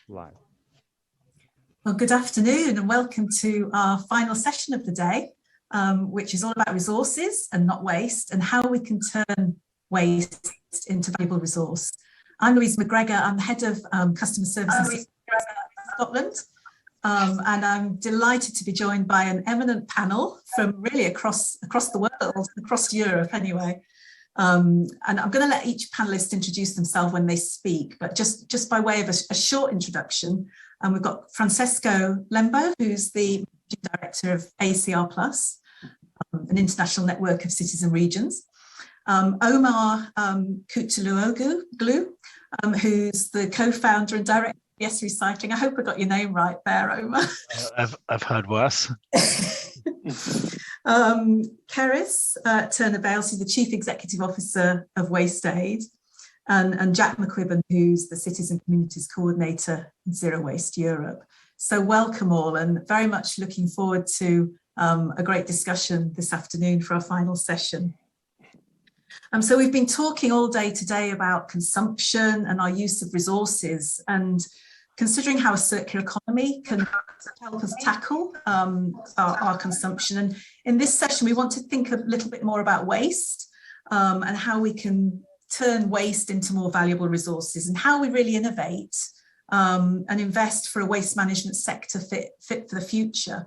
Live. Well, good afternoon and welcome to our final session of the day, which is all about resources and not waste and how we can turn waste into valuable resource. I'm Louise McGregor. I'm the head of customer services in Scotland, and I'm delighted to be joined by an eminent panel from really across the world, across Europe anyway. And I'm going to let each panelist introduce themselves when they speak, but just by way of a short introduction, we've got Francesco Lembo, who's the director of ACR+, an international network of cities and regions. Omer Kutluoglu, who's the co-founder and director of Yes Recycling. I hope I got your name right there, Omer. I've heard worse. Ceris Turner-Bales, who's the Chief Executive Officer of WasteAid, and Jack McQuibban, who's the Cities and Communities Coordinator in Zero Waste Europe. So welcome all, and very much looking forward to a great discussion this afternoon for our final session. So we've been talking all day today about consumption and our use of resources, and considering how a circular economy can help us tackle our consumption. And in this session, we want to think a little bit more about waste and how we can turn waste into more valuable resources and how we really innovate and invest for a waste management sector fit for the future.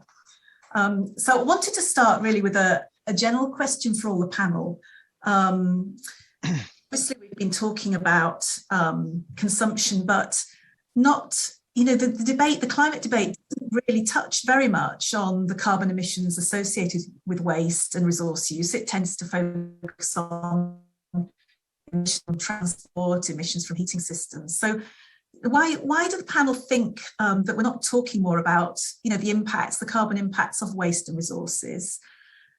So I wanted to start really with a general question for all the panel. Obviously, we've been talking about consumption, but not, the climate debate doesn't really touch very much on the carbon emissions associated with waste and resource use. It tends to focus on emissions from transport, emissions from heating systems. So why do the panel think that we're not talking more about, the impacts, the carbon impacts of waste and resources?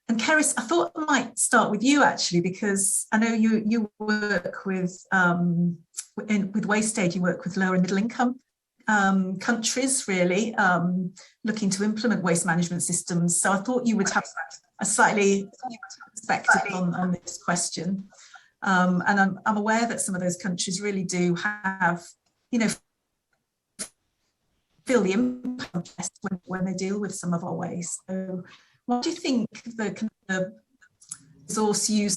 And Ceris, I thought I might start with you actually, because I know you work with WasteAid, you work with lower and middle income countries really, looking to implement waste management systems. So I thought you would have a slightly perspective on this question. And I'm aware that some of those countries really do have, feel the impact when they deal with some of our waste. So what do you think the resource use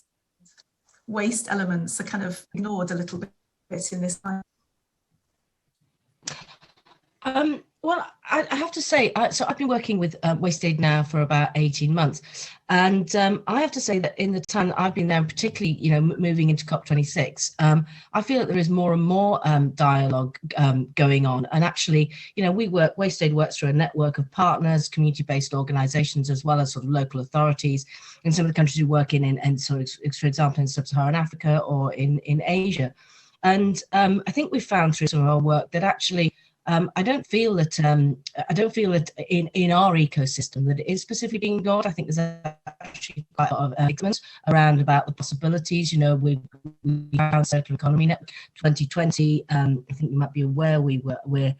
waste elements are kind of ignored a little bit in this time? Well, I have to say, so I've been working with WasteAid now for about 18 months. And I have to say that in the time that I've been there, particularly, moving into COP26, I feel that there is more and more dialogue going on. And actually, WasteAid works through a network of partners, community-based organizations, as well as sort of local authorities in some of the countries we work in sort of, for example, in Sub-Saharan Africa or in Asia. And I think we've found through some of our work that actually, I don't feel that in our ecosystem that it is specifically being ignored. I think there's actually quite a lot of arguments around about the possibilities. We found Circular Economy Network 2020. I think you might be aware we're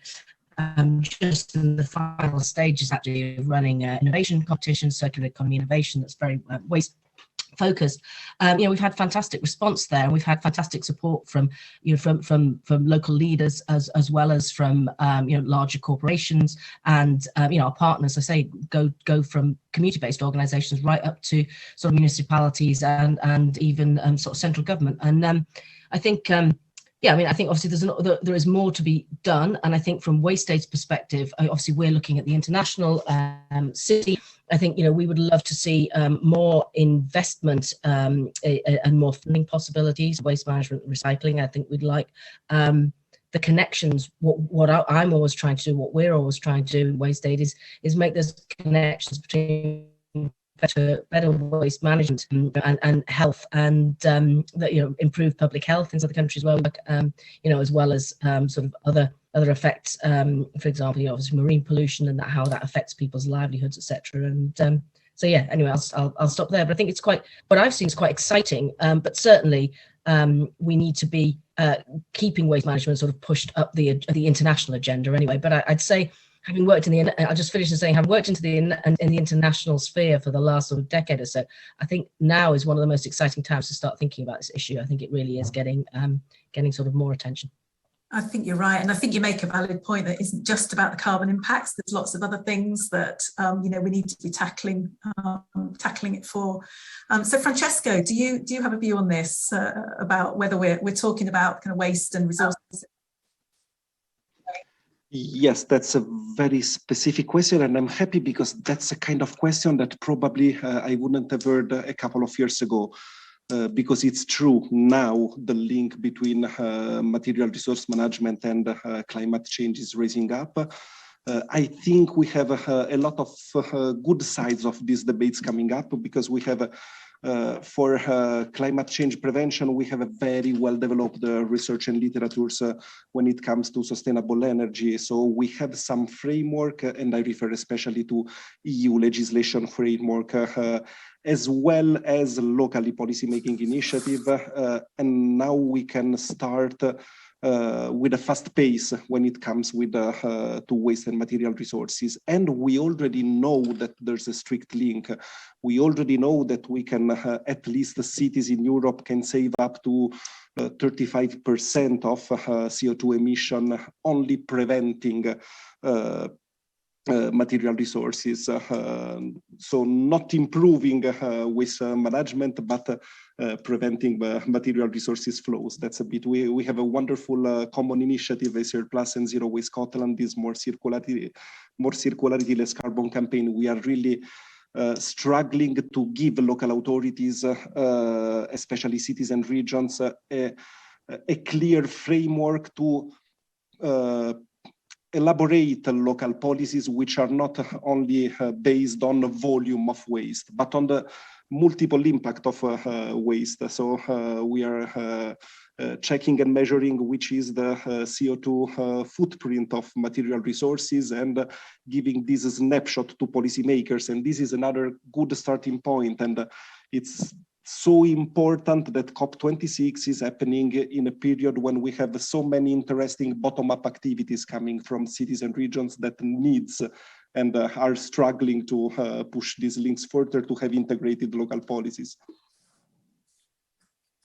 just in the final stages actually of running an innovation competition, circular economy innovation that's very waste focused. We've had fantastic response there, and we've had fantastic support from local leaders as well as from larger corporations and our partners. I say go from community-based organizations right up to sort of municipalities and even sort of central government. And I think I think obviously there is more to be done, and I think from WasteAid's perspective, obviously we're looking at the international city. I think we would love to see more investment and more funding possibilities, waste management and recycling. I think we'd like the connections. What I'm always trying to do, what we're always trying to do in WasteAid is make those connections between better waste management and health, and improve public health in other countries where we work, as well as sort of other effects, for example, obviously marine pollution and how that affects people's livelihoods, etc. And so yeah, anyway, I'll stop there. But I think it's what I've seen is quite exciting, but certainly we need to be keeping waste management sort of pushed up the international agenda anyway. But I'd say, having worked I'll just finish saying, having worked in the international sphere for the last sort of decade or so, I think now is one of the most exciting times to start thinking about this issue. I think it really is getting sort of more attention. I think you're right, and I think you make a valid point that it isn't just about the carbon impacts. There's lots of other things that we need to be tackling it for. So, Francesco, do you have a view on this about whether we're talking about kind of waste and resources? Yes, that's a very specific question, and I'm happy because that's a kind of question that probably I wouldn't have heard a couple of years ago. Because it's true now, the link between material resource management and climate change is raising up. I think we have a lot of good sides of these debates coming up, because we have for climate change prevention, we have a very well developed research and literatures when it comes to sustainable energy. So we have some framework, and I refer especially to EU legislation framework, as well as locally policymaking initiative. And now we can start with a fast pace when it comes with to waste and material resources. And we already know that there's a strict link. We already know that we can, at least the cities in Europe can save up to 35% of CO2 emission, only preventing material resources. So not improving waste management, but preventing material resources flows. That's a bit, we have a wonderful common initiative, Zero Plus and Zero Waste Scotland, this more circularity, less carbon campaign. We are really struggling to give local authorities, especially cities and regions, a clear framework to elaborate local policies which are not only based on the volume of waste, but on the multiple impact of waste. So we are checking and measuring which is the CO2 footprint of material resources, and giving this snapshot to policymakers. And this is another good starting point. And it's so important that COP26 is happening in a period when we have so many interesting bottom-up activities coming from cities and regions that needs and are struggling to push these links further to have integrated local policies.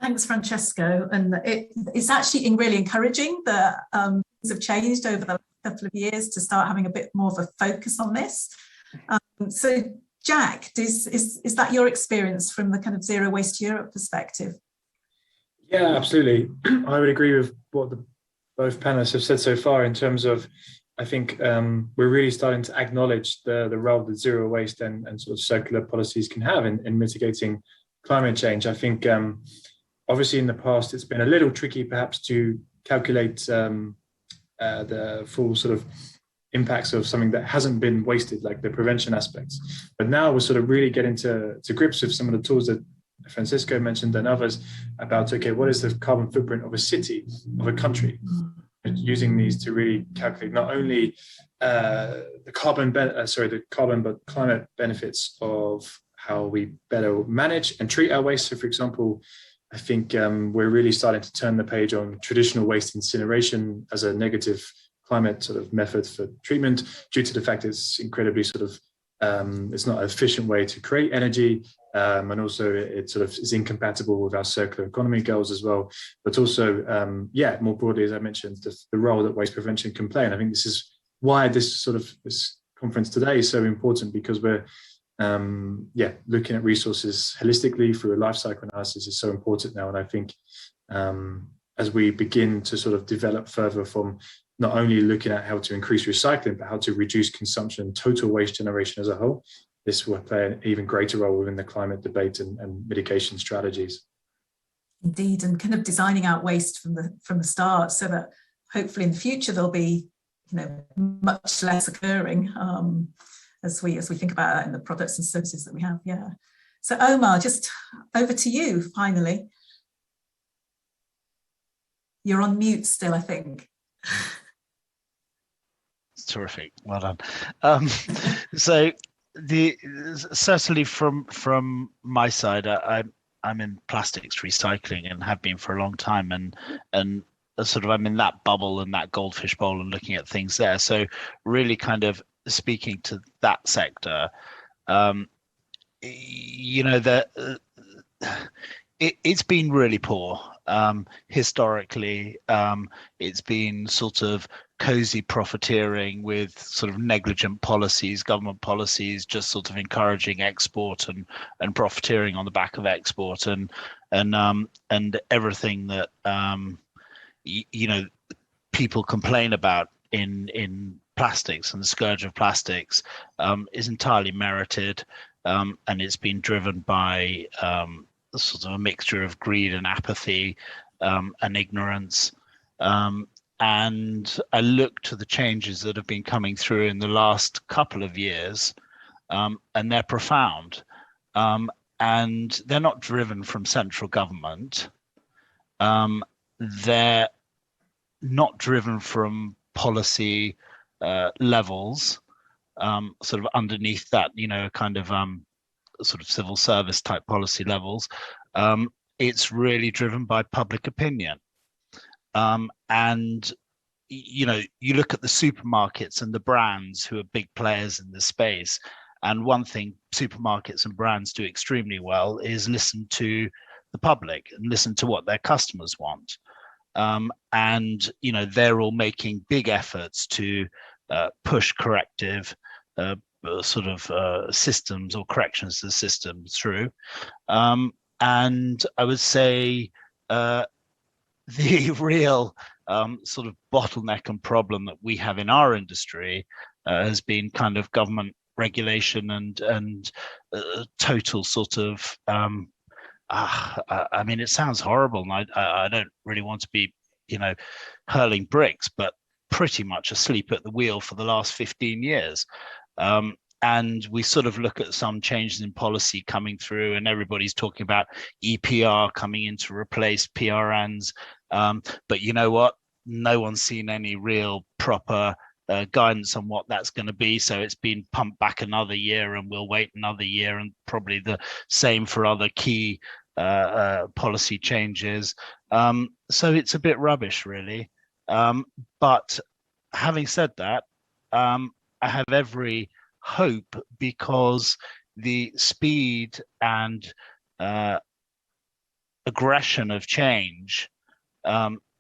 Thanks, Francesco. And it's actually really encouraging that things have changed over the last couple of years to start having a bit more of a focus on this. So Jack, is that your experience from the kind of Zero Waste Europe perspective? Yeah, absolutely. I would agree with what both panelists have said so far in terms of, I think we're really starting to acknowledge the role that zero waste and sort of circular policies can have in mitigating climate change. I think obviously in the past it's been a little tricky perhaps to calculate the full sort of impacts of something that hasn't been wasted, like the prevention aspects. But now we're sort of really getting to grips with some of the tools that Francesco mentioned and others about, okay, what is the carbon footprint of a city, of a country? And using these to really calculate not only the carbon but climate benefits of how we better manage and treat our waste. So for example, I think we're really starting to turn the page on traditional waste incineration as a negative climate sort of method for treatment, due to the fact it's incredibly sort of it's not an efficient way to create energy, and also it sort of is incompatible with our circular economy goals as well. But also, yeah, more broadly, as I mentioned, the role that waste prevention can play. And I think this is why this conference today is so important, because we're looking at resources holistically through a life cycle analysis is so important now. And I think as we begin to sort of develop further from not only looking at how to increase recycling, but how to reduce consumption, total waste generation as a whole, this will play an even greater role within the climate debate and mitigation strategies. Indeed, and kind of designing out waste from the start, so that hopefully in the future there'll be, much less occurring as we think about that in the products and services that we have. Yeah. So Omer, just over to you finally. You're on mute still, I think. Terrific, well done. So certainly from my side, I'm in plastics recycling and have been for a long time, and sort of I'm in that bubble and that goldfish bowl and looking at things there. So really kind of speaking to that sector, it's been really poor Historically, it's been sort of cozy profiteering with sort of negligent policies, government policies, just sort of encouraging export and profiteering on the back of export, and everything that you know, people complain about in plastics and the scourge of plastics is entirely merited, and it's been driven by sort of a mixture of greed and apathy and ignorance. And I look to the changes that have been coming through in the last couple of years, and they're profound. And they're not driven from central government. They're not driven from policy levels, sort of underneath that, you know, kind of sort of civil service type policy levels. It's really driven by public opinion. And, you know, you look at the supermarkets and the brands who are big players in this space. And one thing supermarkets and brands do extremely well is listen to the public and listen to what their customers want. And, you know, they're all making big efforts to push corrective sort of systems or corrections to the system through. And I would say the real sort of bottleneck and problem that we have in our industry has been kind of government regulation and total sort of I mean, it sounds horrible, and I don't really want to be, you know, hurling bricks, but pretty much asleep at the wheel for the last 15 years. And we sort of look at some changes in policy coming through, and everybody's talking about EPR coming in to replace PRNs. But you know what? No one's seen any real proper guidance on what that's going to be. So it's been pumped back another year, and we'll wait another year, and probably the same for other key policy changes. So it's a bit rubbish, really. But having said that, I have every hope, because the speed and aggression of change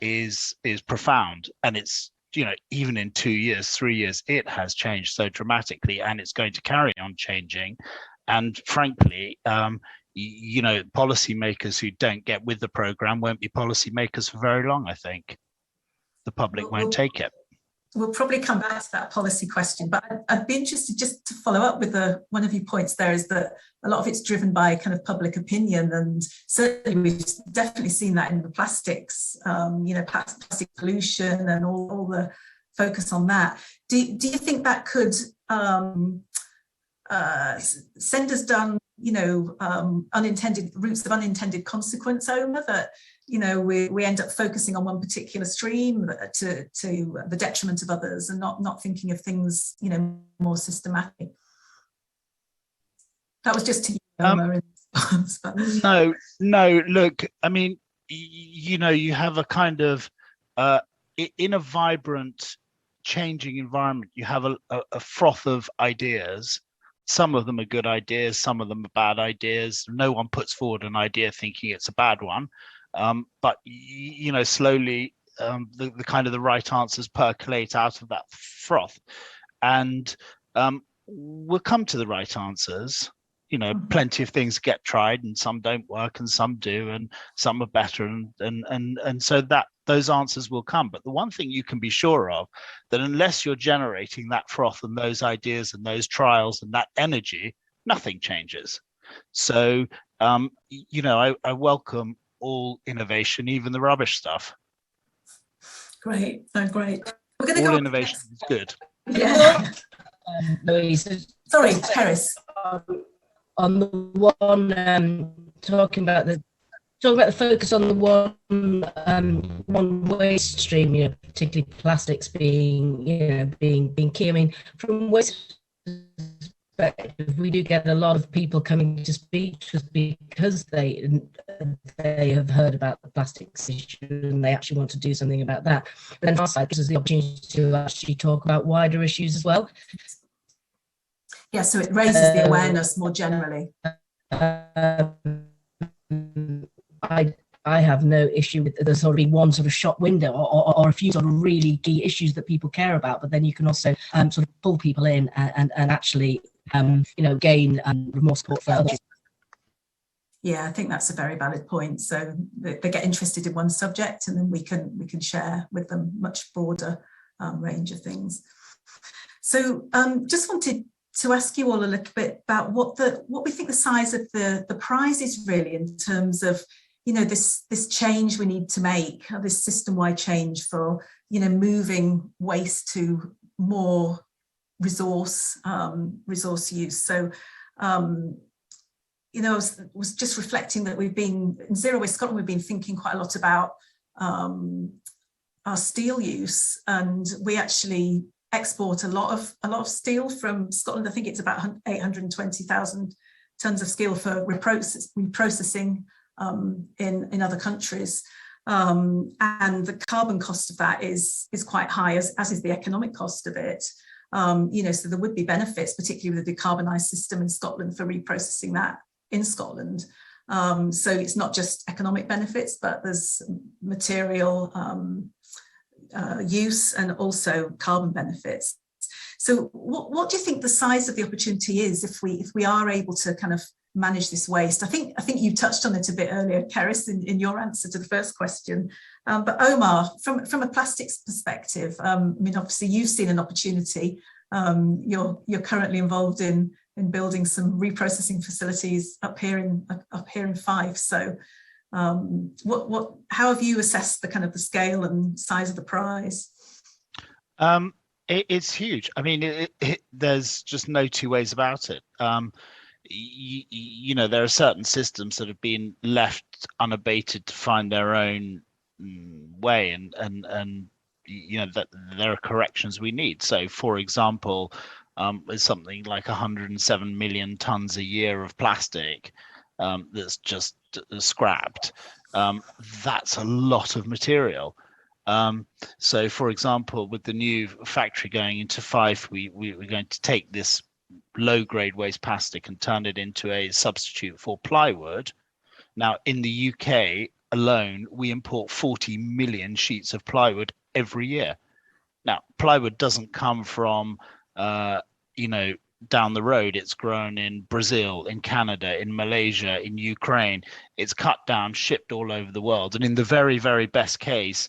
is profound, and it's, you know, even in 2 years, 3 years, it has changed so dramatically, and it's going to carry on changing. And frankly, you know, policymakers who don't get with the program won't be policymakers for very long. I think the public won't take it. We'll probably come back to that policy question, but I'd be interested just to follow up with one of your points there, is that a lot of it's driven by kind of public opinion, and certainly we've definitely seen that in the plastics, you know, plastic pollution and all the focus on that. Do you think that could send us down, you know, unintended routes of unintended consequence, Omer, that, you know, we end up focusing on one particular stream to the detriment of others, and not thinking of things, you know, more systematically? That was just to you, Omer, in response. But... No, look, I mean, you know, you have a kind of, in a vibrant, changing environment, you have a froth of ideas. Some of them are good ideas, some of them are bad ideas. No one puts forward an idea thinking it's a bad one. But, you know, slowly the kind of the right answers percolate out of that froth, and we'll come to the right answers. You know, plenty of things get tried, and some don't work, and some do, and some are better, and so that those answers will come. But the one thing you can be sure of, that unless you're generating that froth and those ideas and those trials and that energy, nothing changes. So, you know, I welcome all innovation, even the rubbish stuff. Great, no, great. We're going to all go innovation is good. Yeah. Louise, sorry, Ceris. On the one talking about the focus on the one waste stream, you know, particularly plastics being, you know, being key. I mean, from waste perspective, we do get a lot of people coming to speak to us because they have heard about the plastics issue and they actually want to do something about that. But then our side gives us the opportunity to actually talk about wider issues as well. Yeah, so it raises the awareness more generally. I have no issue with there sort of being one sort of shop window or a few sort of really key issues that people care about, but then you can also sort of pull people in and actually gain more support for others. Yeah, I think that's a very valid point. So they get interested in one subject, and then we can share with them much broader range of things. So just wanted to ask you all a little bit about what we think the size of the prize is really, in terms of this change we need to make, this system-wide change for moving waste to more resource use. So I was just reflecting that we've been in Zero Waste Scotland, we've been thinking quite a lot about our steel use, and we actually export a lot of steel from Scotland. I think it's about 820,000 tons of steel for reprocessing in other countries, and the carbon cost of that is quite high, as is the economic cost of it. So there would be benefits, particularly with the decarbonised system in Scotland, for reprocessing that in Scotland. So it's not just economic benefits, but there's material use and also carbon benefits. So what do you think the size of the opportunity is if we are able to kind of manage this waste? I think you touched on it a bit earlier, Ceris, in your answer to the first question. But Omer, from a plastics perspective, obviously you've seen an opportunity. You're currently involved in building some reprocessing facilities up here in Fife. So how have you assessed the kind of the scale and size of the prize? It's huge. I mean, there's just no two ways about it. There are certain systems that have been left unabated to find their own way, and that there are corrections we need. So, for example, there's something like 107 million tons a year of plastic that's just scrapped. That's a lot of material. So, for example, with the new factory going into Fife, we're going to take this low-grade waste plastic and turn it into a substitute for plywood. Now, in the UK alone, we import 40 million sheets of plywood every year. Now, plywood doesn't come from, down the road. It's grown in Brazil, in Canada, in Malaysia, in Ukraine. It's cut down, shipped all over the world. And in the very, very best case,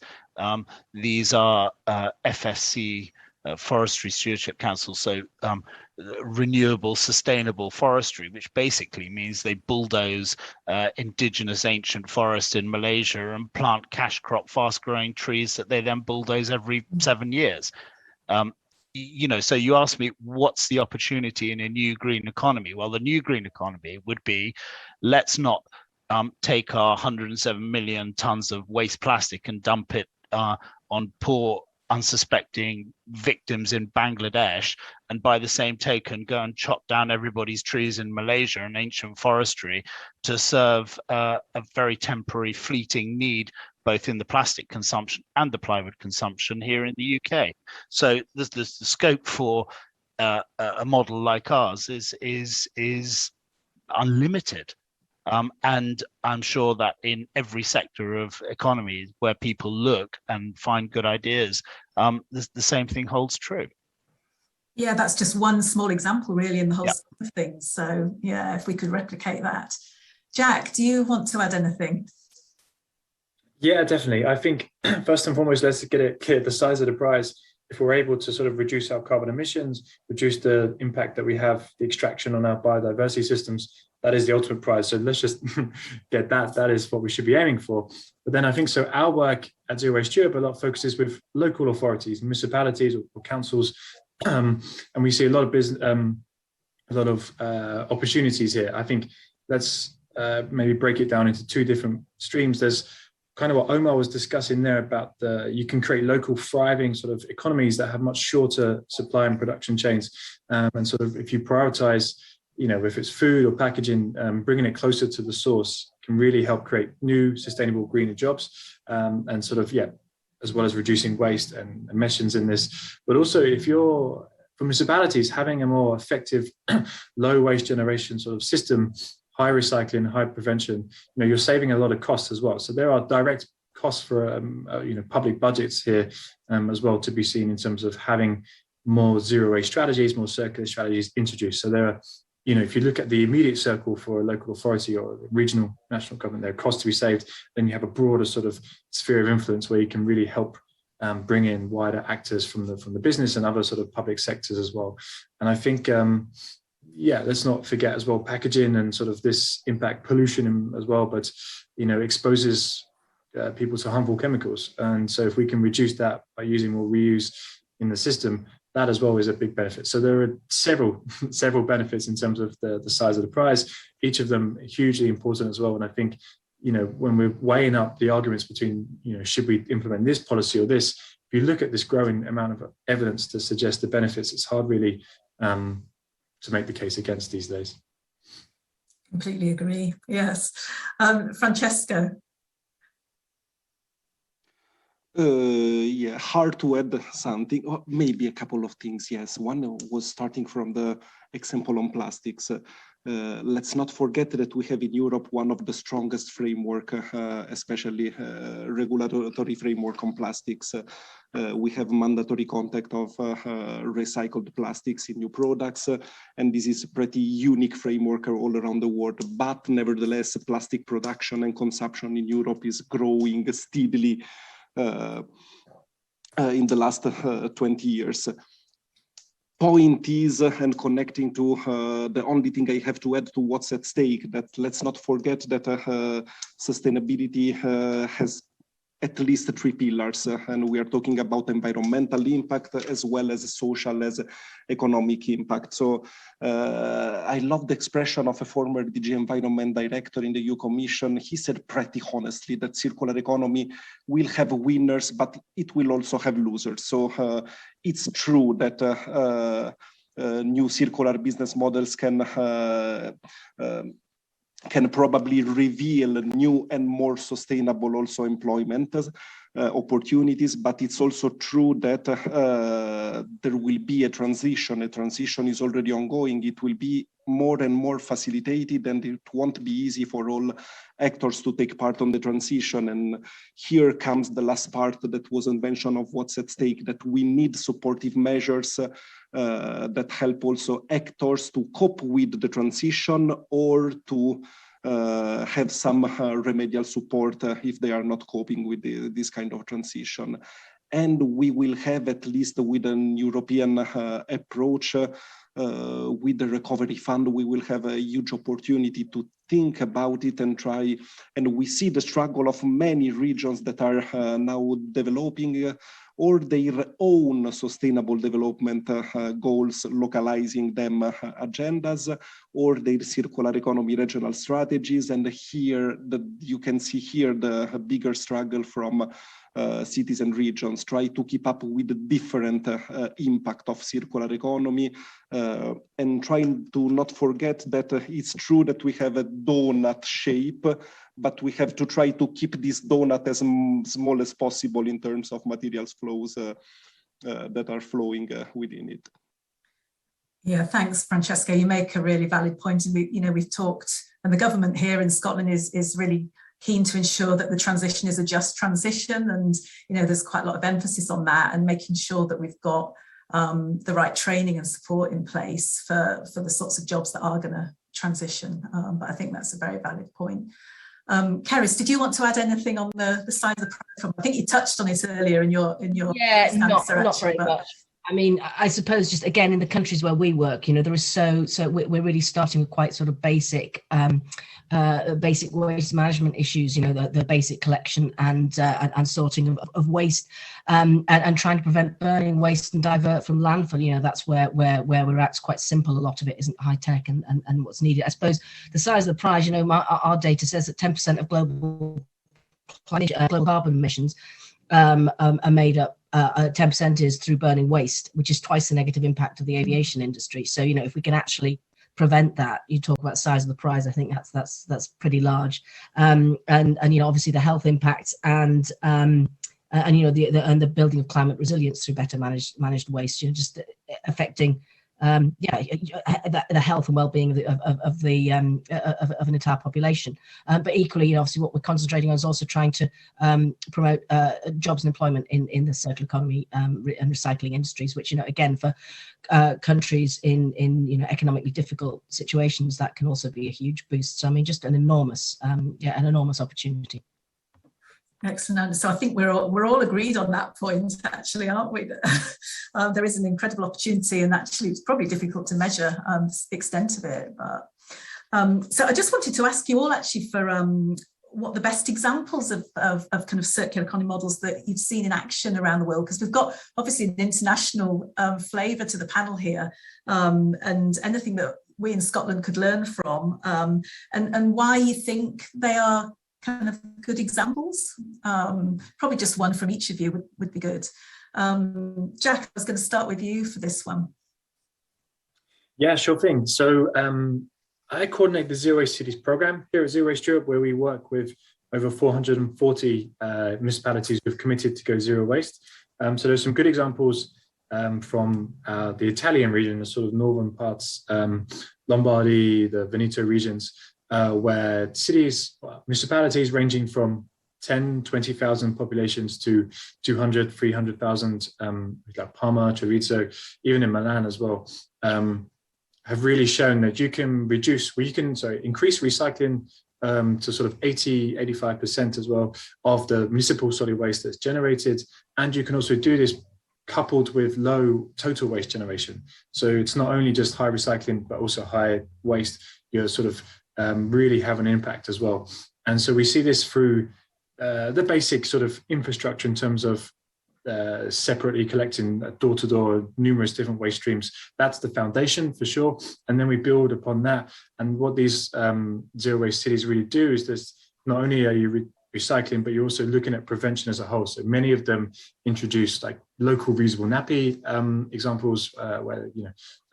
these are FSC, Forestry Stewardship Council, so renewable, sustainable forestry, which basically means they bulldoze indigenous ancient forest in Malaysia and plant cash crop, fast-growing trees that they then bulldoze every 7 years. So you asked me, what's the opportunity in a new green economy? Well, the new green economy would be, let's not take our 107 million tons of waste plastic and dump it on poor, unsuspecting victims in Bangladesh, and by the same token go and chop down everybody's trees in Malaysia and ancient forestry to serve a very temporary, fleeting need, both in the plastic consumption and the plywood consumption here in the UK. So there's the scope for a model like ours is unlimited. And I'm sure that in every sector of economy where people look and find good ideas, the same thing holds true. Yeah, that's just one small example really in the whole scheme of things. So yeah, if we could replicate that. Jack, do you want to add anything? Yeah, definitely. I think first and foremost, let's get it clear, the size of the prize. If we're able to sort of reduce our carbon emissions, reduce the impact that we have, the extraction on our biodiversity systems, that is the ultimate prize. So let's just get that. That is what we should be aiming for. But then I think so our work at Zero Waste Europe a lot focuses with local authorities, municipalities or councils, and we see a lot of business, a lot of opportunities here. I think let's maybe break it down into two different streams. There's kind of what Omer was discussing there about you can create local thriving sort of economies that have much shorter supply and production chains, and sort of if you prioritize, if it's food or packaging, bringing it closer to the source can really help create new sustainable greener jobs, and sort of as well as reducing waste and emissions in this. But also if you're, for municipalities, having a more effective low waste generation sort of system high recycling, high prevention, you're saving a lot of costs as well. So there are direct costs for public budgets here as well to be seen in terms of having more zero waste strategies, more circular strategies introduced. So there are, if you look at the immediate circle for a local authority or regional national government, there are costs to be saved. Then you have a broader sort of sphere of influence where you can really help bring in wider actors from the business and other sort of public sectors as well. And I think, let's not forget as well, packaging and sort of this impact pollution as well, but, exposes people to harmful chemicals. And so if we can reduce that by using more reuse in the system, that as well is a big benefit. So there are several benefits in terms of the size of the prize, each of them hugely important as well. And I think, when we're weighing up the arguments between, should we implement this policy or this, if you look at this growing amount of evidence to suggest the benefits, it's hard really to make the case against these days. Completely agree. Yes. Francesco. Hard to add something, or maybe a couple of things. Yes, one was starting from the example on plastics. Let's not forget that we have in Europe one of the strongest framework, especially regulatory framework on plastics. We have mandatory contact of recycled plastics in new products, and this is a pretty unique framework all around the world. But nevertheless, plastic production and consumption in Europe is growing steadily in the last 20 years. Point is, and connecting to the only thing I have to add to what's at stake, that let's not forget that sustainability has at least 3 pillars, and we are talking about environmental impact as well as social, as economic impact. So I love the expression of a former DG Environment Director in the EU Commission. He said pretty honestly that circular economy will have winners, but it will also have losers. So it's true that new circular business models can probably reveal new and more sustainable also employment opportunities, but it's also true that there will be a transition. A transition is already ongoing. It will be more and more facilitated, and it won't be easy for all actors to take part on the transition. And here comes the last part that wasn't mentioned of what's at stake, that we need supportive measures that help also actors to cope with the transition or to have some remedial support if they are not coping with this kind of transition. And we will have, at least with an European approach, with the recovery fund, we will have a huge opportunity to think about it and try. And we see the struggle of many regions that are now developing or their own sustainable development goals, localizing them agendas, or their circular economy regional strategies. And here, you can see here the bigger struggle from cities and regions, try to keep up with the different impact of circular economy, and trying to not forget that it's true that we have a donut shape, but we have to try to keep this donut as small as possible in terms of materials flows that are flowing within it. Yeah, thanks, Francesco. You make a really valid point, and we've talked, and the government here in Scotland is really keen to ensure that the transition is a just transition, and there's quite a lot of emphasis on that and making sure that we've got the right training and support in place for the sorts of jobs that are going to transition. But I think that's a very valid point. Ceris, did you want to add anything on the size of the problem? I think you touched on it earlier in your not very much. I mean, I suppose just again in the countries where we work, there is so we're really starting with quite sort of basic waste management issues. The basic collection and sorting of waste, and trying to prevent burning waste and divert from landfill. That's where we're at. It's quite simple. A lot of it isn't high tech and what's needed. I suppose the size of the prize. Our data says that 10% of global carbon emissions are made up. 10% is through burning waste, which is twice the negative impact of the aviation industry. So, if we can actually prevent that, you talk about size of the prize, I think that's pretty large. And obviously the health impacts and the building of climate resilience through better managed waste, just affecting the health and well-being of an entire population. But equally, obviously, what we're concentrating on is also trying to promote jobs and employment in the circular economy and recycling industries, which, again, for countries in economically difficult situations, that can also be a huge boost. So I mean, just an enormous opportunity. Excellent. So I think we're all agreed on that point, actually, aren't we? There is an incredible opportunity, and actually it's probably difficult to measure the extent of it. But so I just wanted to ask you all, actually, for what the best examples of kind of circular economy models that you've seen in action around the world, because we've got obviously an international flavour to the panel here, and anything that we in Scotland could learn from, and why you think they are kind of good examples. Probably just one from each of you would be good. Jack, I was going to start with you for this one. Yeah, sure thing. So I coordinate the Zero Waste Cities program here at Zero Waste Europe, where we work with over 440 municipalities who've committed to go zero waste. So there's some good examples from the Italian region, the sort of northern parts, Lombardy, the Veneto regions, where cities, municipalities ranging from 10, 20,000 populations to 200, 300,000, like Parma, Treviso, even in Milan as well, have really shown that you can increase recycling to sort of 80, 85% as well of the municipal solid waste that's generated. And you can also do this coupled with low total waste generation. So it's not only just high recycling, but also high waste. You're sort of really have an impact as well. And so we see this through the basic sort of infrastructure in terms of separately collecting door-to-door numerous different waste streams. That's the foundation for sure. And then we build upon that. And what these zero waste cities really do is this: not only are you recycling, but you're also looking at prevention as a whole. So many of them introduce like local reusable nappy examples where,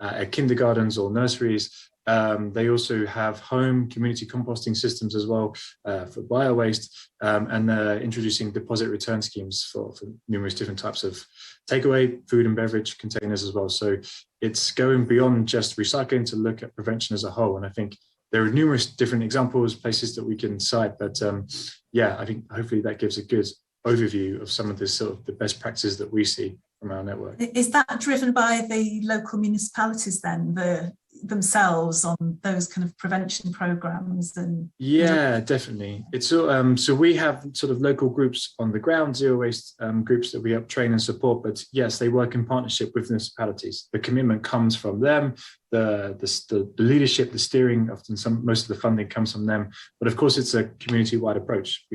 at kindergartens or nurseries. They also have home community composting systems as well for bio-waste, and they're introducing deposit return schemes for numerous different types of takeaway, food and beverage containers as well. So it's going beyond just recycling to look at prevention as a whole. And I think there are numerous different examples, places that we can cite, but I think hopefully that gives a good overview of some of the sort of the best practices that we see from our network. Is that driven by the local municipalities then, themselves, on those kind of prevention programs? And definitely. It's so we have sort of local groups on the ground, zero waste groups that we help train and support, but yes, they work in partnership with municipalities. The commitment comes from them, the leadership, the steering, often most of the funding comes from them, but of course it's a community-wide approach.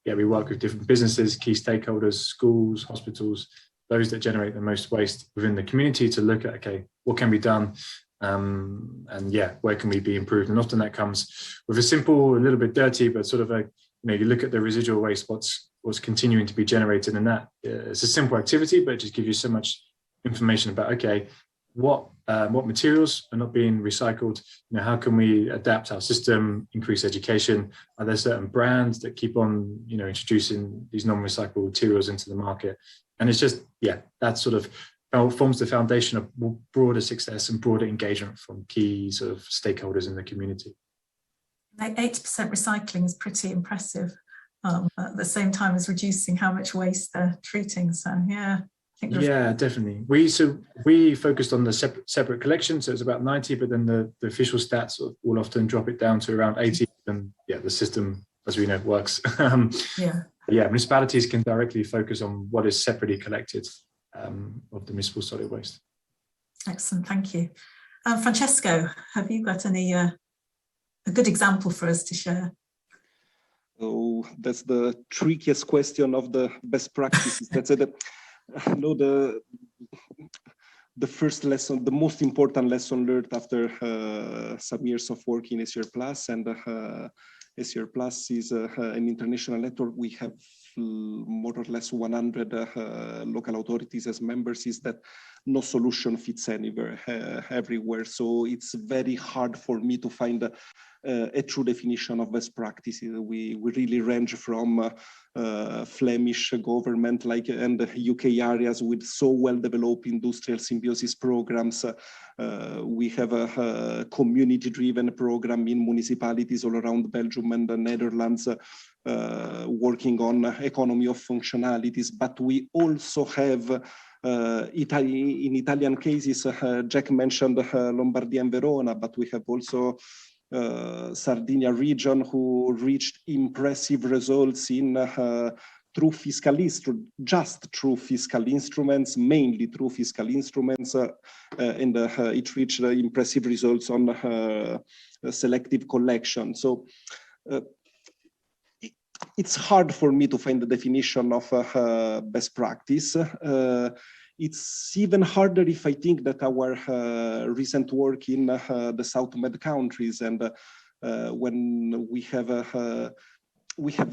We work with different businesses, key stakeholders, schools, hospitals, those that generate the most waste within the community, to look at, okay, what can be done? Where can we be improved? And often that comes with a simple, a little bit dirty, but sort of you look at the residual waste, what's continuing to be generated, and that it's a simple activity, but it just gives you so much information about, okay, what materials are not being recycled? How can we adapt our system, increase education? Are there certain brands that keep on, introducing these non-recyclable materials into the market? And it's just, that sort of forms the foundation of broader success and broader engagement from key sort of stakeholders in the community. 80% recycling is pretty impressive, at the same time as reducing how much waste they're treating. So I think definitely. We focused on the separate collection, so it's about 90, but then the official stats will often drop it down to around 80. And the system, as we know, works. Municipalities can directly focus on what is separately collected of the municipal solid waste. Excellent, thank you. Francesco, have you got any a good example for us to share? Oh, that's the trickiest question of the best practices. That's it. No, the first lesson, the most important lesson learned after some years of work in SR Plus, and SR Plus is an international network. We have more or less 100 local authorities as members is that no solution fits anywhere, everywhere. So it's very hard for me to find a true definition of best practices. We really range from Flemish government and UK areas with so well-developed industrial symbiosis programs. We have a community-driven program in municipalities all around Belgium and the Netherlands, working on economy of functionalities, but we also have in Italian cases, Jack mentioned Lombardy and Verona, but we have also Sardinia region who reached impressive results in through fiscal instruments, mainly through fiscal instruments, and it reached impressive results on selective collection. So it's hard for me to find the definition of best practice. It's even harder if I think that our recent work in the South Med countries, and when we have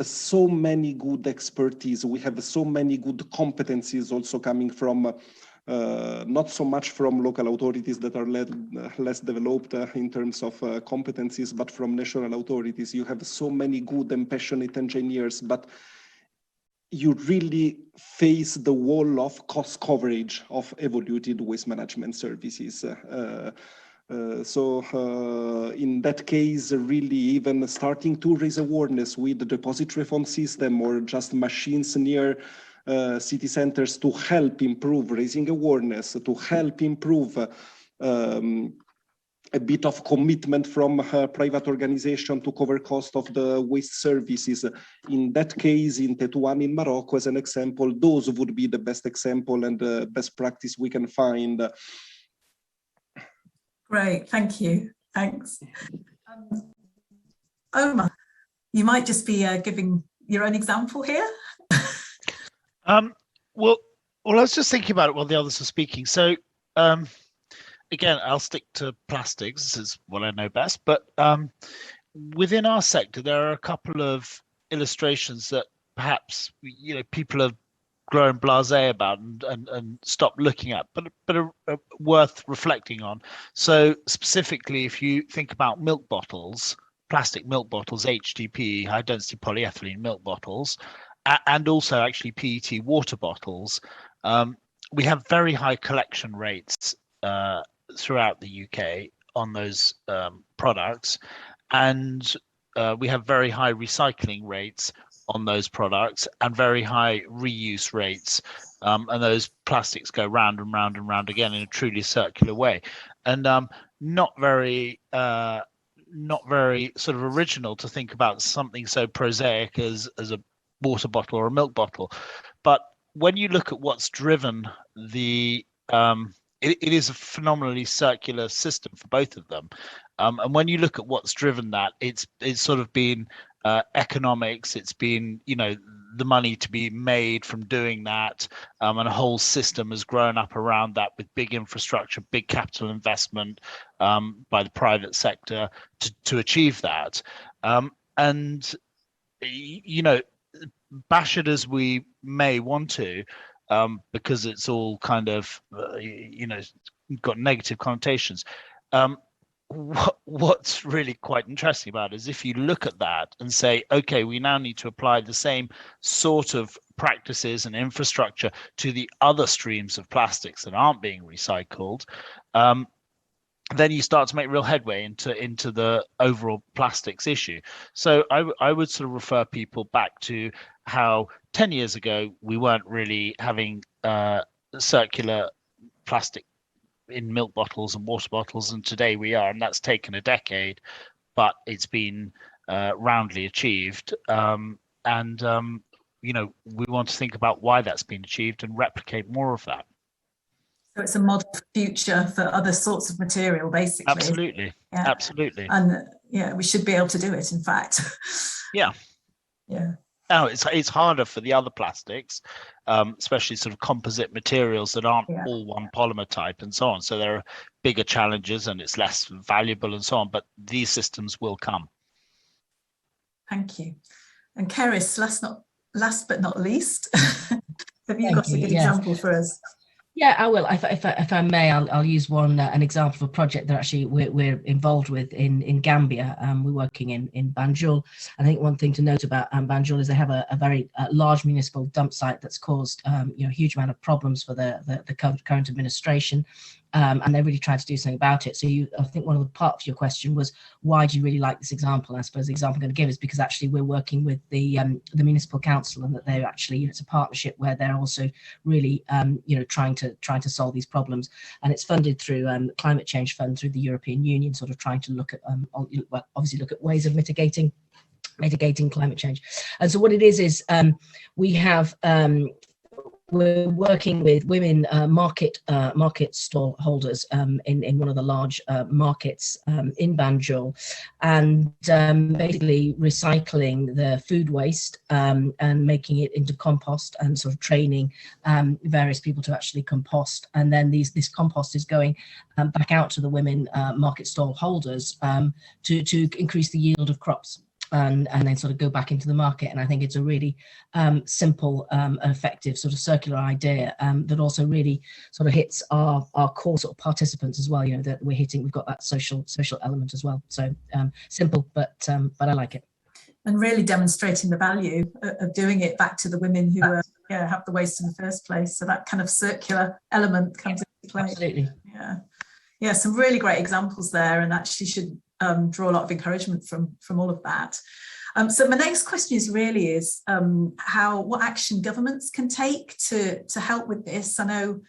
so many good expertise, we have so many good competencies also coming from not so much from local authorities that are less developed in terms of competencies, but from national authorities. You have so many good and passionate engineers, but you really face the wall of cost coverage of evoluted waste management services. So in that case, really even starting to raise awareness with the depository fund system or just machines near city centers to help improve raising awareness, to help improve a bit of commitment from private organization to cover cost of the waste services. In that case, in Tetuan in Morocco, as an example, those would be the best example and the best practice we can find. Great, thank you. Thanks. Omer, you might just be giving your own example here. Well, I was just thinking about it while the others were speaking. So, again, I'll stick to plastics. This is what I know best. But within our sector, there are a couple of illustrations that perhaps people have grown blasé about and stopped looking at, but are worth reflecting on. So specifically, if you think about milk bottles, plastic milk bottles, HDPE, high density polyethylene milk bottles, and also actually PET water bottles, we have very high collection rates throughout the UK on those products, and we have very high recycling rates on those products and very high reuse rates, and those plastics go round and round and round again in a truly circular way, and not very sort of original to think about something so prosaic as a water bottle or a milk bottle. But when you look at what's driven the it is a phenomenally circular system for both of them, and when you look at what's driven that, it's sort of been economics. It's been the money to be made from doing that, and a whole system has grown up around that with big infrastructure, big capital investment by the private sector to achieve that. And bash it as we may want to, because it's all kind of got negative connotations. What's really quite interesting about it is if you look at that and say, okay, we now need to apply the same sort of practices and infrastructure to the other streams of plastics that aren't being recycled, then you start to make real headway into the overall plastics issue. So I would sort of refer people back to how 10 years ago we weren't really having circular plastic in milk bottles and water bottles, and today we are, and that's taken a decade, but it's been roundly achieved. And we want to think about why that's been achieved and replicate more of that. So it's a model for future for other sorts of material, basically. Absolutely. Yeah. Absolutely. And yeah, we should be able to do it, in fact. Yeah. Yeah. No, it's harder for the other plastics, especially sort of composite materials that aren't all one polymer type and so on. So there are bigger challenges and it's less valuable and so on, but these systems will come. Thank you. And Ceris, last last but not least, have you got a good example for us? Yeah, I will. If I may, I'll use an example of a project that actually we're involved with in Gambia. We're working in Banjul. I think one thing to note about Banjul is they have a very large municipal dump site that's caused a huge amount of problems for the current administration. And they really tried to do something about it. So I think one of the part of your question was, why do you really like this example? And I suppose the example I'm going to give is because actually we're working with the municipal council, and that they're actually, it's a partnership where they're also really trying to solve these problems. And it's funded through Climate Change Fund through the European Union, sort of trying to look at obviously look at ways of mitigating climate change. And so what it is we have we're working with women market stall holders in one of the large markets in Banjul, and basically recycling the food waste and making it into compost, and sort of training various people to actually compost. And then this compost is going back out to the women market stall holders to increase the yield of crops. And then sort of go back into the market. And I think it's a really simple and effective sort of circular idea that also really sort of hits our core sort of participants as well, that we're hitting. We've got that social element as well. So simple, but I like it. And really demonstrating the value of doing it back to the women who have the waste in the first place. So that kind of circular element comes into play. Absolutely. Yeah, some really great examples there, and actually should draw a lot of encouragement from all of that. So my next question is what action governments can take to help with this. I know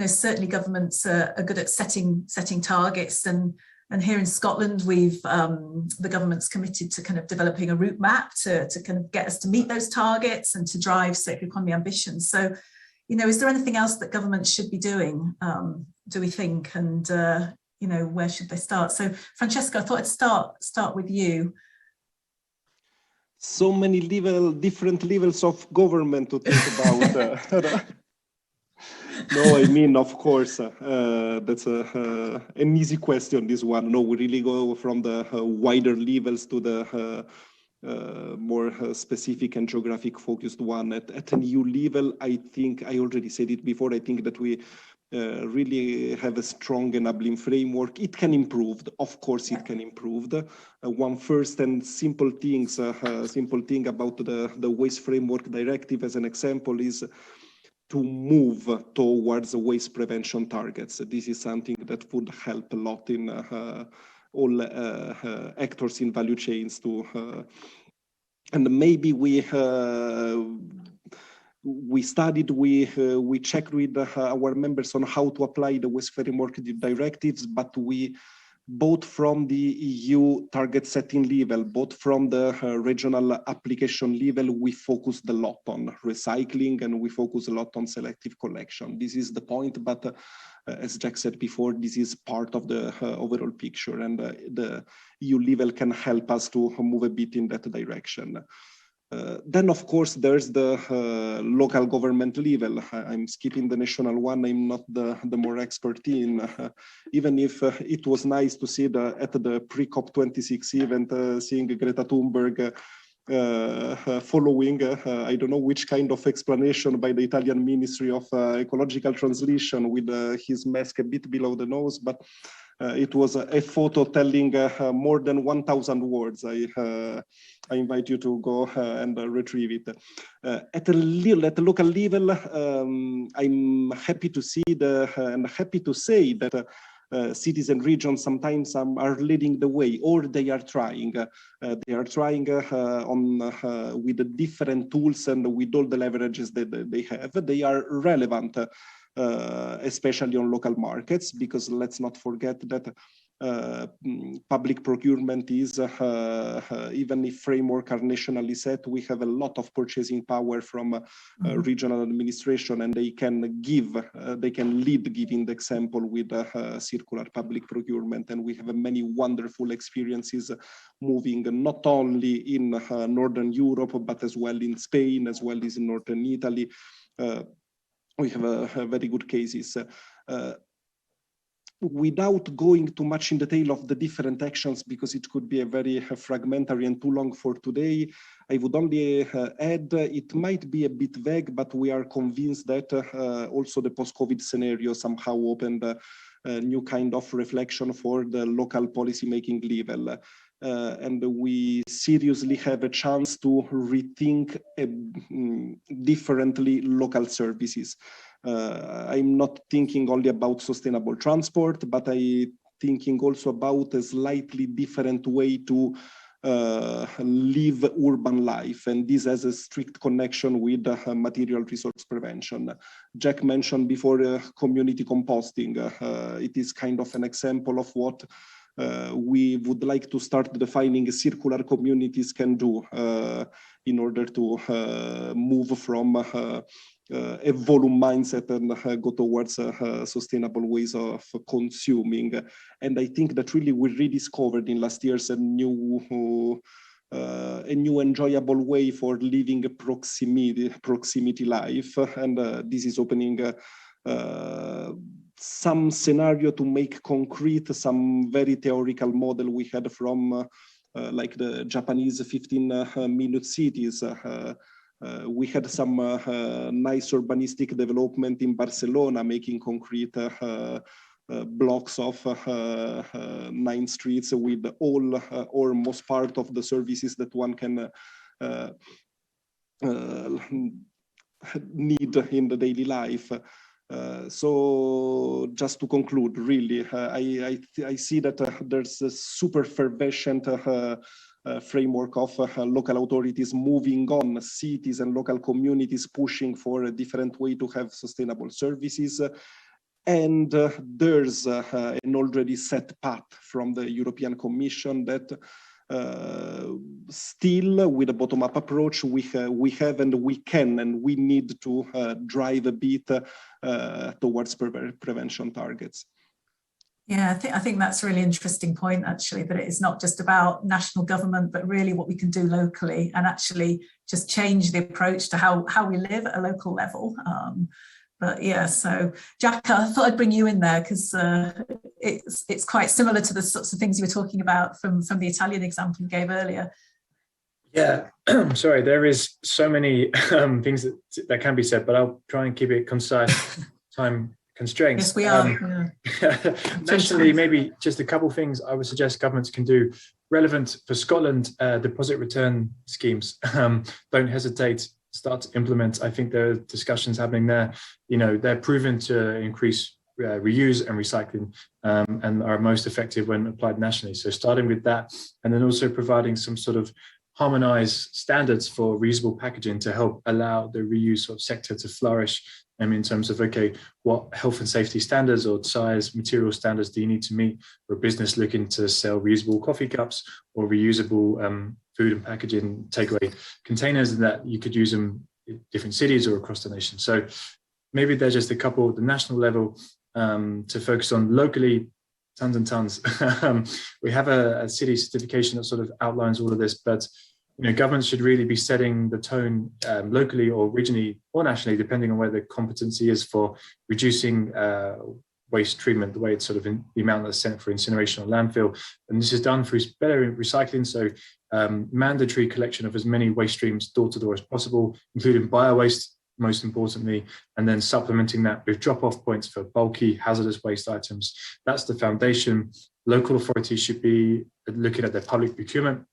certainly governments are good at setting targets, and here in Scotland we've the government's committed to kind of developing a route map to kind of get us to meet those targets and to drive circular economy ambitions. So is there anything else that governments should be doing, do we think, and where should they start? So Francesco, I thought I'd start with you. So many different levels of government to think about. No, I mean, of course, that's an easy question, this one. No, we really go from the wider levels to the more specific and geographic focused one. At a new level, I think, I already said it before, I think that we really have a strong enabling framework. It can improve, of course it can improve. One first and simple thing about the Waste Framework Directive as an example is to move towards waste prevention targets. This is something that would help a lot in all actors in value chains to, and maybe we studied, we checked with our members on how to apply the Waste Framework Directives, but we, both from the EU target setting level, both from the regional application level, we focused a lot on recycling and we focus a lot on selective collection. This is the point, but as Jack said before, this is part of the overall picture, and the EU level can help us to move a bit in that direction. Then, of course, there's the local government level. I'm skipping the national one. I'm not the more expert in, even if it was nice to see at the pre-COP26 event, seeing Greta Thunberg following, I don't know which kind of explanation by the Italian Ministry of Ecological Transition with his mask a bit below the nose, but it was a photo telling more than 1,000 words. I invite you to go and retrieve it. At the local level, I'm happy to see and happy to say that cities and regions sometimes are leading the way, or they are trying. They are trying with the different tools and with all the leverages that they have. They are relevant, especially on local markets, because let's not forget that public procurement is, even if framework are nationally set, we have a lot of purchasing power from regional administration, and they can lead giving the example with circular public procurement. And we have many wonderful experiences moving not only in Northern Europe, but as well in Spain, as well as in Northern Italy. We have very good cases. without going too much in detail of the different actions, because it could be a very fragmentary and too long for today, I would only add, it might be a bit vague, but we are convinced that also the post-COVID scenario somehow opened a new kind of reflection for the local policy-making level. And we seriously have a chance to rethink differently local services. I'm not thinking only about sustainable transport, but I'm thinking also about a slightly different way to live urban life, and this has a strict connection with material resource prevention. Jack mentioned before community composting. It is kind of an example of what we would like to start defining circular communities can do in order to move from a volume mindset and go towards sustainable ways of consuming. And I think that really we rediscovered in last years a new enjoyable way for living a proximity life, and this is opening some scenario to make concrete some very theoretical model we had from like the Japanese 15-minute cities. We had some nice urbanistic development in Barcelona, making concrete blocks of 9 streets with all or most part of the services that one can need in the daily life. So just to conclude, really, I see that there's a super effervescent framework of local authorities moving on, cities and local communities pushing for a different way to have sustainable services. And there's an already set path from the European Commission that still with a bottom-up approach, we have and we can and we need to drive a bit towards prevention targets. Yeah, I think that's a really interesting point, actually, that it is not just about national government, but really what we can do locally and actually just change the approach to how we live at a local level. But yeah, so Jack, I thought I'd bring you in there because it's quite similar to the sorts of things you were talking about from the Italian example you gave earlier. Yeah, sorry, there is so many things that can be said, but I'll try and keep it concise. Time constraints. Yes, we are. Yeah. Nationally, maybe just a couple things I would suggest governments can do. Relevant for Scotland, deposit return schemes. Don't hesitate. Start to implement. I think there are discussions happening there. You know, they're proven to increase reuse and recycling and are most effective when applied nationally. So starting with that, and then also providing some sort of harmonized standards for reusable packaging to help allow the reuse sort of sector to flourish. In terms of, okay, what health and safety standards or size material standards do you need to meet for a business looking to sell reusable coffee cups or reusable food and packaging takeaway containers, and that you could use them in different cities or across the nation. So maybe there's just a couple at the national level to focus on. Locally, tons and tons. We have a city certification that sort of outlines all of this, but you know, governments should really be setting the tone locally or regionally or nationally, depending on where the competency is for reducing waste treatment, the way it's sort of in the amount that's sent for incineration or landfill. And this is done through better recycling. So mandatory collection of as many waste streams door to door as possible, including bio-waste, most importantly, and then supplementing that with drop-off points for bulky hazardous waste items. That's the foundation. Local authorities should be looking at their public procurement.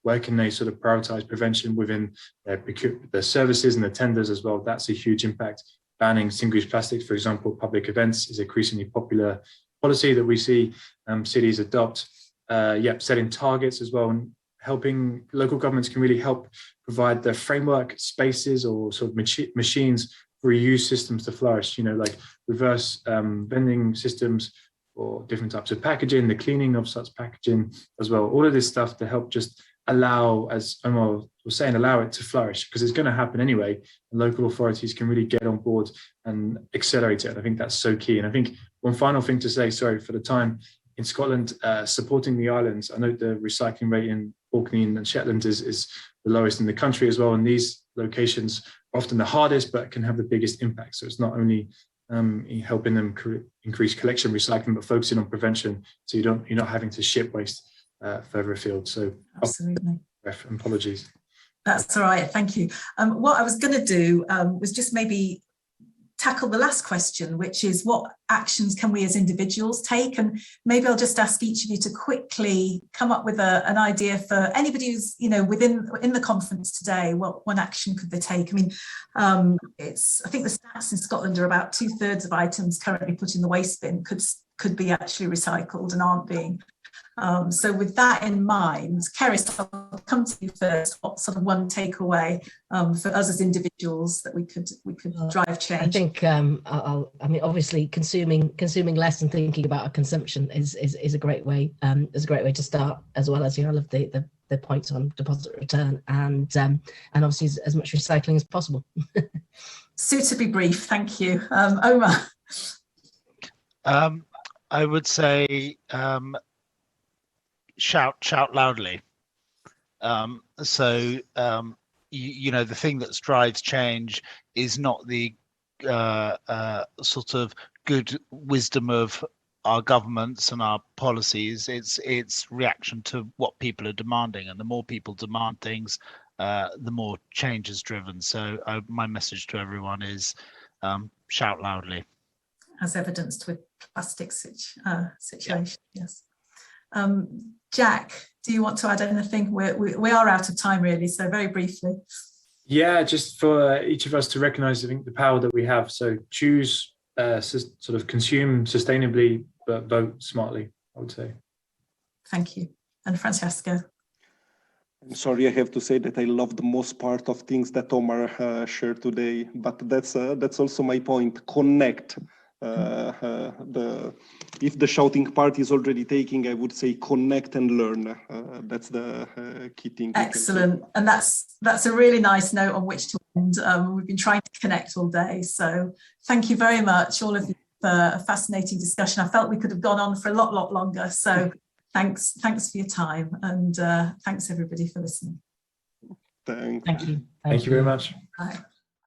Where can they sort of prioritize prevention within their services and the tenders as well? That's a huge impact. Banning single-use plastics, for example, public events is a increasingly popular policy that we see cities adopt. Setting targets as well, and helping local governments can really help provide the framework spaces or sort of machines for reuse systems to flourish, you know, like reverse vending systems or different types of packaging, the cleaning of such packaging as well. All of this stuff to help just allow, as Omer was saying, allow it to flourish, because it's going to happen anyway. And local authorities can really get on board and accelerate it. And I think that's so key. And I think one final thing to say, sorry for the time, in Scotland, supporting the islands. I know the recycling rate in Orkney and Shetland is the lowest in the country as well. And these locations are often the hardest, but can have the biggest impact. So it's not only helping them increase collection, recycling, but focusing on prevention, so you're not having to ship waste further afield. So absolutely. Apologies. That's all right, thank you. What I was going to do was just maybe tackle the last question, which is what actions can we as individuals take? And maybe I'll just ask each of you to quickly come up with an idea for anybody who's, in the conference today. What one action could they take? I mean, I think the stats in Scotland are about 2/3 of items currently put in the waste bin could be actually recycled and aren't being. So with that in mind, Ceris, I'll come to you first. What sort of one takeaway for us as individuals that we could drive change? I think I mean, obviously, consuming less and thinking about our consumption is a great way. Is a great way to start, as well as all of the points on deposit return and obviously as much recycling as possible. Suitably brief, thank you, Omer. I would say. Shout loudly. The thing that drives change is not the sort of good wisdom of our governments and our policies. It's reaction to what people are demanding, and the more people demand things, the more change is driven. So my message to everyone is shout loudly. As evidenced with plastic situation, yes. Jack, do you want to add anything? We are out of time, really, so very briefly. Yeah, just for each of us to recognise, I think, the power that we have. So choose, sort of consume sustainably, but vote smartly, I would say. Thank you. And Francesco? I'm sorry, I have to say that I love the most part of things that Omer shared today, but that's also my point. Connect. If the shouting part is already taking, I would say connect and learn. That's the key thing. Excellent, and that's a really nice note on which to end. We've been trying to connect all day, so thank you very much, all of you, for a fascinating discussion. I felt we could have gone on for a lot longer, so thanks for your time, and thanks everybody for listening. Thank you. Thank you very much. Bye.